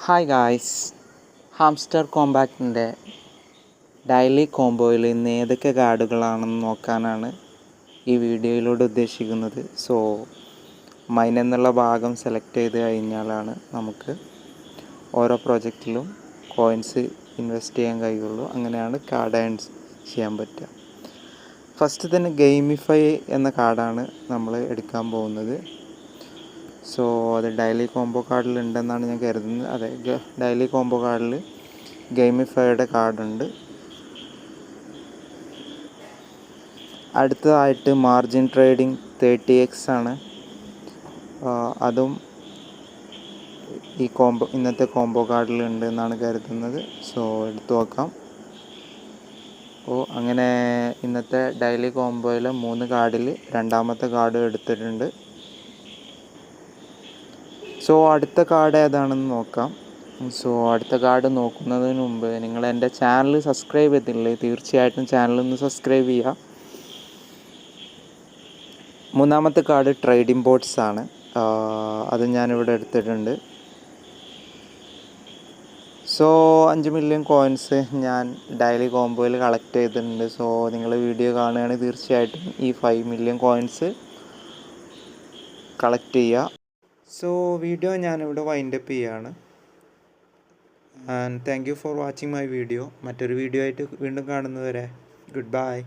Hi guys, hamster കോമ്പാക്റ്റിൻ്റെ daily കോംബോയിൽ ഇന്ന് ഏതൊക്കെ കാർഡുകളാണെന്ന് നോക്കാനാണ് ഈ വീഡിയോയിലൂടെ ഉദ്ദേശിക്കുന്നത്. മൈൻ എന്നുള്ള ഭാഗം സെലക്ട് ചെയ്ത് കഴിഞ്ഞാലാണ് നമുക്ക് ഓരോ പ്രോജക്റ്റിലും കോയിൻസ് ഇൻവെസ്റ്റ് ചെയ്യാൻ കഴിയുള്ളൂ. അങ്ങനെയാണ് കാർഡ് ഏൺസ് ചെയ്യാൻ പറ്റുക. ഫസ്റ്റ് തന്നെ ഗെയിമിഫൈ എന്ന കാർഡാണ് നമ്മൾ എടുക്കാൻ പോകുന്നത്. അത് ഡെയിലി കോംബോ കാർഡിൽ ഉണ്ടെന്നാണ് ഞാൻ കരുതുന്നത്. അതെ, ഡെയിലി കോംബോ കാർഡിൽ ഗെയിമിഫൈയുടെ കാർഡുണ്ട്. അടുത്തതായിട്ട് മാർജിൻ ട്രേഡിംഗ് 30x ആണ്. അതും ഈ ഇന്നത്തെ കോംബോ കാർഡിൽ ഉണ്ട് എന്നാണ് കരുതുന്നത്. എടുത്തു നോക്കാം. അങ്ങനെ ഇന്നത്തെ ഡെയിലി കോംബോയിലെ 3 കാർഡിൽ രണ്ടാമത്തെ കാർഡ് എടുത്തിട്ടുണ്ട്. അടുത്ത കാർഡ് ഏതാണെന്ന് നോക്കാം. അടുത്ത കാർഡ് നോക്കുന്നതിന് മുമ്പ് നിങ്ങൾ എൻ്റെ ചാനൽ സബ്സ്ക്രൈബ് ചെയ്തിട്ടില്ലേ, തീർച്ചയായിട്ടും ചാനലൊന്ന് സബ്സ്ക്രൈബ് ചെയ്യുക. മൂന്നാമത്തെ കാർഡ് ട്രേഡിംഗ് ബോട്ട്സ് ആണ്. അത് ഞാനിവിടെ എടുത്തിട്ടുണ്ട്. 5 മില്യൺ കോയിൻസ് ഞാൻ ഡെയിലി കോംബോയിൽ കളക്ട് ചെയ്തിട്ടുണ്ട്. നിങ്ങൾ വീഡിയോ കാണുകയാണെങ്കിൽ തീർച്ചയായിട്ടും ഈ 5 മില്യൺ കോയിൻസ് കളക്ട് ചെയ്യുക. വീഡിയോ ഞാനിവിടെ വൈൻഡപ്പ് ചെയ്യുകയാണ്. And thank you for watching my video. മറ്റൊരു വീഡിയോ ആയിട്ട് വീണ്ടും കാണുന്നതുവരെ ഗുഡ് ബൈ.